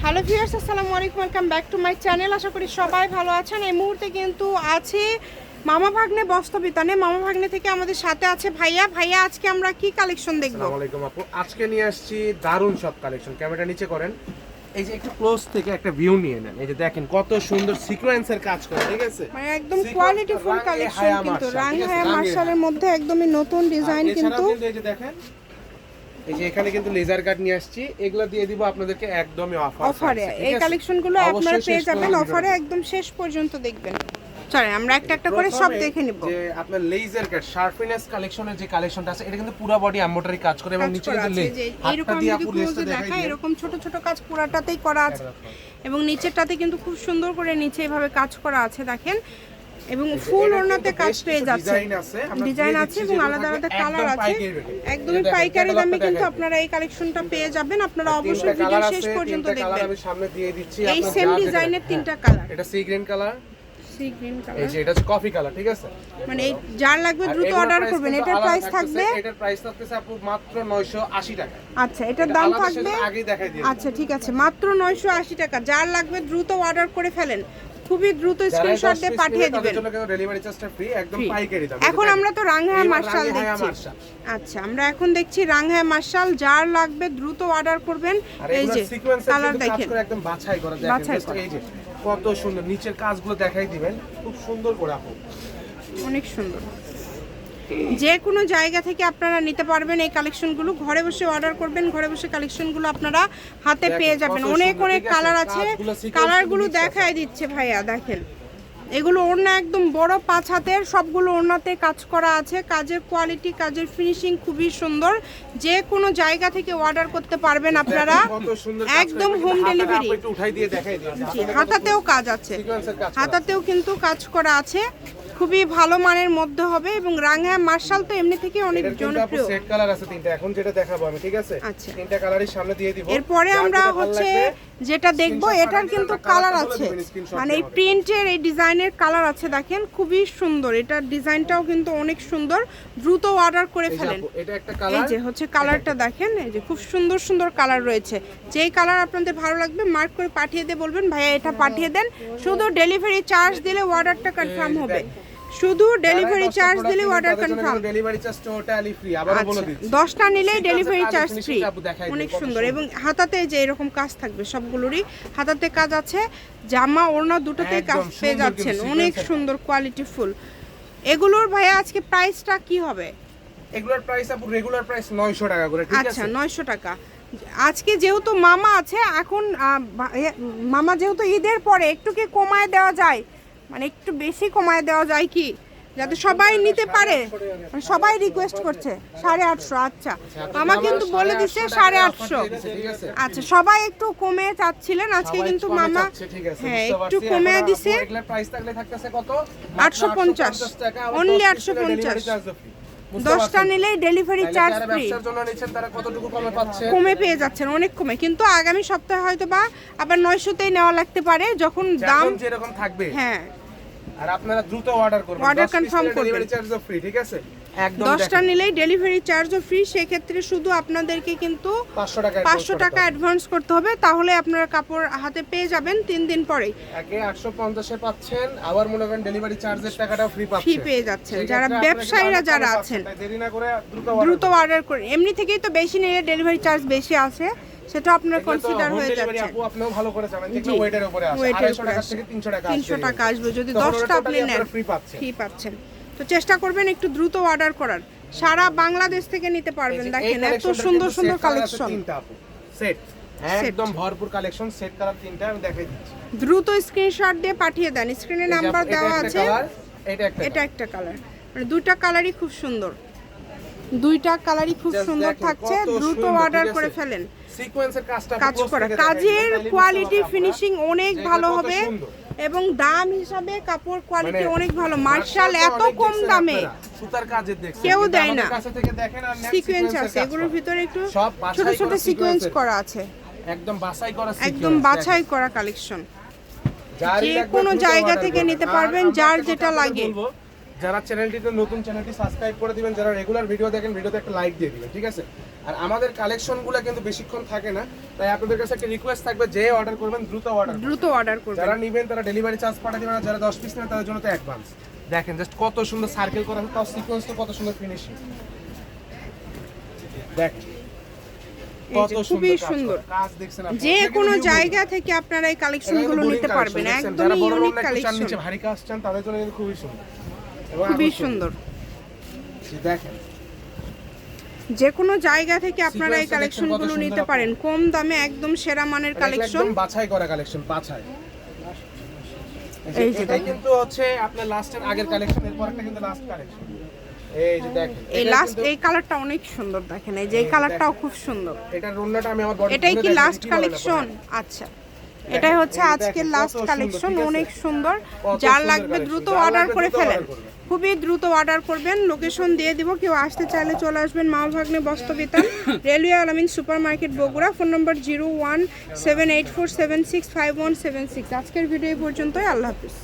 Hello viewers, আসসালামু আলাইকুম, welcome back to my channel. আশা করি সবাই ভালো আছেন। এই মুহূর্তে কিন্তু আছে মামা ভাগ্নে বস্ত্রবিতানে। মামা ভাগ্নে থেকে আমাদের সাথে আছে ভাইয়া। ভাইয়া, আজকে আমরা কি কালেকশন দেখব? আসসালামু আলাইকুম আপু, আজকে নিয়ে আসছি দারুণ সব কালেকশন। ক্যামেরাটা নিচে করেন, এই যে একটু ক্লোজ থেকে একটা ভিউ নিয়ে নেন। এই যে দেখেন কত সুন্দর সিকোয়েন্সের কাজ করে, ঠিক আছে? মানে একদম কোয়ালিটিফুল কালেকশন, কিন্তু রাংহায়া মার্শালের মধ্যে একদমই নতুন ডিজাইন। কিন্তু এই যে দেখেন, এই যে এখানে কিন্তু লেজার কাট নিয়ে আসছি, এগুলো দিয়ে দিব আপনাদেরকে একদমই অফারে। এই কালেকশনগুলো আপনারা পেয়ে যাবেন অফারে, একদম শেষ পর্যন্ত দেখবেন। চলেন আমরা একটা একটা করে সব দেখে নিব। যে আপনার লেজার কাট শার্পনেস কালেকশনের যে কালেকশনটা আছে, এটা কিন্তু পুরো বডি এমব্রয়ডারি কাজ করে এবং নিচে কিন্তু লেজ এরকম যদি ক্লোজে দেখায়, এরকম ছোট ছোট কাজ পুরাটাতেই করা আছে এবং নিচেরটাতে কিন্তু খুব সুন্দর করে নিচে এভাবে কাজ করা আছে দেখেন। এবং ফুল ওড়নাতে কাজ পেয়ে যাচ্ছে, ডিজাইন আছে এবং আলাদা আলাদা কালার আছে। একদমই পাইকারি দামে কিন্তু আপনারা এই কালেকশনটা পেয়ে যাবেন। আপনারা অবশ্যই ভিডিও শেষ পর্যন্ত দেখবেন। আমি সামনে দিয়ে দিচ্ছি এই সেম ডিজাইনের তিনটা কালার। এটা sea green colour, sea green colour, এই যে এটা হচ্ছে কফি কালার, ঠিক আছে? মানে এই যার লাগবে দ্রুত অর্ডার করবেন। এটার প্রাইস থাকবে, এটার প্রাইস থাকবে আপু মাত্র 980 টাকা। আচ্ছা, এটার দাম থাকবে, আগেই দেখাই দিই। আচ্ছা ঠিক আছে, মাত্র 980 টাকা। যার লাগবে দ্রুত অর্ডার করে ফেলেন, খুবই দ্রুত স্ক্রিনশট দিয়ে পাঠিয়ে দিবেন। জন্য কিন্তু ডেলিভারি চার্জটা ফ্রি, একদম পাইকারি দাম। এখন আমরা তো রাংহায়া মার্শাল দেখছি। আচ্ছা, আমরা এখন দেখছি রাংহায়া মার্শাল। যার লাগবে দ্রুত অর্ডার করবেন। এই যে কালার দেখেন, একদম বাছাই করা, দেখেন এই যে কত সুন্দর নিচের কাজগুলো দেখাই দিবেন, খুব সুন্দর করে আপু, অনেক সুন্দর। যে কোনো জায়গা থেকে আপনারা নিতে পারবেন এই কালেকশনগুলো। ঘরে বসে অর্ডার করবেন, ঘরে বসে কালেকশনগুলো আপনারা হাতে পেয়ে যাবেন। অনেক অনেক কালার আছে, কালারগুলো দেখাই দিচ্ছে ভাইয়া দেখেন। এগুলো ওড়না একদম বড় 5 হাতের, সবগুলো ওড়নাতে কাজ করা আছে। কাজের কোয়ালিটি, কাজের ফিনিশিং খুবই সুন্দর। যে কোনো জায়গা থেকে অর্ডার করতে পারবেন আপনারা, একদম হোম ডেলিভারি। হাতাতেও কাজ আছে, হাতাতেও কিন্তু কাজ করা আছে, খুবই ভালো মানের মধ্যে হবে। এবং রাংহায়া মার্শাল তো এমনি থেকে অনেক জনপ্রিয়। সেট কালার আছে তিনটা, এখন যেটা দেখাবো আমি, ঠিক আছে? আচ্ছা, তিনটা কালারই সামনে দিয়ে দিব। এরপরে আমরা হচ্ছে যেটা দেখব, এটার কিন্তু কালার আছে, মানে এই প্রিন্টের এই ডিজাইনের কালার আছে দেখেন, খুবই সুন্দর। এটার ডিজাইনটাও কিন্তু অনেক সুন্দর। দ্রুত অর্ডার করে ফেলেন। এটা একটা কালার, এই যে হচ্ছে কালারটা দেখেন, এই যে খুব সুন্দর সুন্দর কালার রয়েছে। যেই কালার আপনাদের ভালো লাগবে মার্ক করে পাঠিয়ে দিয়ে বলবেন ভাইয়া এটা পাঠিয়ে দেন। শুধু ডেলিভারি চার্জ দিলে অর্ডারটা কনফার্ম হবে। শুধু ডেলিভারি চার্জ দিলে order confirm. Delivery charge totally free, আবারো বলে দিচ্ছি। 10টা নিলে ডেলিভারি চার্জ ফ্রি। অনেক সুন্দর। এবং হাতাতে যে এরকম কাজ থাকবে, সবগুলোরই হাতাতে কাজ আছে। জামা ওড়না দুটোতেই কাজ পেয়ে যাচ্ছেন, অনেক সুন্দর কোয়ালিটি ফুল। এগুলোর ভাইয়া আজকে প্রাইসটা কি হবে? এগুলোর প্রাইস আপু রেগুলার প্রাইস 900 টাকা করে, ঠিক আছে? আচ্ছা, 900 টাকা। আজকে যেহেতু মামা আছে, এখন মামা যেহেতু ঈদের পরে একটু কি কমায় দেওয়া যায়, মানে একটু বেশি কমায় দেওয়া যায় কি, যাতে সবাই নিতে পারে? মানে সবাই রিকোয়েস্ট করছে 850। আচ্ছা, মামা কিন্তু বলে দিচ্ছে 850। আচ্ছা, সবাই একটু কমে চাচ্ছিলেন, আজকে কিন্তু মামা হ্যাঁ একটু কমে দিছে। এগুলোর প্রাইস থাকলে থাকতেছে কত? 850 টাকা, অনলি 850। 10টা নিলেই ডেলিভারি চার্জ ফ্রি। ব্যবসার জন্য নিছেন তারা কতটুকু কমে পাচ্ছে? কমে পেয়ে যাচ্ছেন, অনেক কমে। কিন্তু আগামী সপ্তাহে হয়তো বা আবার 900তেই নেওয়া লাগতে পারে, যখন দাম যেরকম থাকবে। হ্যাঁ, আর আপনারা দ্রুত অর্ডার করবেন, অর্ডার কনফার্ম করবেন। ডেলিভারি চার্জও ফ্রি, ঠিক আছে? একদম 10টা নিলেই ডেলিভারি চার্জও ফ্রি। সেক্ষেত্রে শুধু আপনাদেরকে কিন্তু 500 টাকা অ্যাডভান্স করতে হবে, তাহলে আপনারা কাপড় হাতে পেয়ে যাবেন 3 দিন পরেই। আগে 850 এ পাচ্ছেন, আবার মনে করেন ডেলিভারি চার্জের টাকাটাও ফ্রি পাচ্ছেন, ফ্রি পেয়ে যাচ্ছেন। যারা ব্যবসায়ীরা যারা আছেন, দেরি না করে দ্রুত অর্ডার করুন। এমনি থেকেই তো বেশি নিলে ডেলিভারি চার্জ বেশি আছে, সেটা আপনার কনসিডার হয়ে যাচ্ছে। আপু আপনিও ভালো করে জানেন, যেগুলো ওয়েটের উপরে আসে 250 টাকা থেকে 300 টাকা আসবে। যদি 10টা আপনি নেন ফ্রি পাচ্ছেন। তো চেষ্টা করবেন একটু দ্রুত অর্ডার করার। সারা বাংলাদেশ থেকে নিতে পারবেন। দেখেন এত সুন্দর সুন্দর কালেকশন, সেট একদম ভরপুর কালেকশন। সেট কালার তিনটা আমি দেখাই দিচ্ছি, দ্রুত স্ক্রিনশট দিয়ে পাঠিয়ে দেন। স্ক্রিনে নাম্বার দেওয়া আছে। এটা একটা কালার, মানে দুইটা কালারই খুব সুন্দর, দুইটা কালারই খুব সুন্দর থাকছে। দ্রুত অর্ডার করে ফেলেন। সিকোয়েন্সের কাজটা কাজ করা, কাজের কোয়ালিটি ফিনিশিং অনেক ভালো হবে এবং দাম হিসাবে কাপড় কোয়ালিটি অনেক ভালো। মার্শাল এত কম দামে সুতার কাজের দেখছেন, কেউ দেয় না। কাছে থেকে দেখেন আর সিকোয়েন্স আছে, এগুলোর ভিতরে একটু ছোট ছোট সিকোয়েন্স করা আছে, একদম বাছাই করা সিকোয়েন্স, একদম বাছাই করা কালেকশন। যে কোনো জায়গা থেকে নিতে পারবেন, যার যেটা লাগে। যারা চ্যানেলটিতে নতুন, চ্যানেলটি সাবস্ক্রাইব করে দিবেন। যারা রেগুলার ভিডিও দেখেন, ভিডিওতে একটা লাইক দিয়ে দিবেন, ঠিক আছে? আর আমাদের কালেকশনগুলো কিন্তু বেশিক্ষণ থাকে না, তাই আপনাদের কাছে একটা রিকোয়েস্ট থাকবে, যে অর্ডার করবেন দ্রুত অর্ডার করবেন। যারা নেবেন তারা ডেলিভারি চার্জ পাঠিয়ে দেবেন, আর যারা 10 পিস নেন তাদের জন্য তো অ্যাডভান্স। দেখেন জাস্ট কত সুন্দর সার্কেল করা আছে, তাও সিকোয়েন্সটা কত সুন্দর ফিনিশিং, দেখেন কত খুবই সুন্দর সুন্দর কাজ দেখছেন আপনারা। যে কোনো জায়গা থেকে আপনারা এই কালেকশনগুলো নিতে পারবেন, একদম ইউনিক কালেকশন, নিচে ভারী কাজ চান তাদের জন্য কিন্তু খুবই সুন্দর, খুবই সুন্দর। দেখেন যে কোনো জায়গা থেকে আপনারা এই কালেকশনগুলো নিতে পারেন কম দামে, একদম সেরা মানের কালেকশন, একদম বাছাই করা কালেকশন, বাছাই। এই যে এটা কিন্তু হচ্ছে আপনার লাস্টের আগের কালেকশন, এরপর একটা কিন্তু লাস্ট কালেকশন। এই যে দেখেন এই লাস্ট এই কালারটা অনেক সুন্দর, দেখেন এই যে এই কালারটাও খুব সুন্দর। এটার রুমটা আমি আমার বডি, এটাই কি লাস্ট কালেকশন? আচ্ছা, এটাই হচ্ছে আজকের লাস্ট কালেকশন, অনেক সুন্দর। যার লাগবে দ্রুত অর্ডার করে ফেলেন, খুবই দ্রুত অর্ডার করবেন। লোকেশন দিয়ে দিব, কেউ আসতে চাইলে চলে আসবেন মা ভাগ্নে বস্ত্রবিতান, রেলওয়ে আলামিন সুপার মার্কেট বগুড়া। ফোন নম্বর 017847651776। আজকের ভিডিও এই পর্যন্তই, আল্লাহ হাফিজ।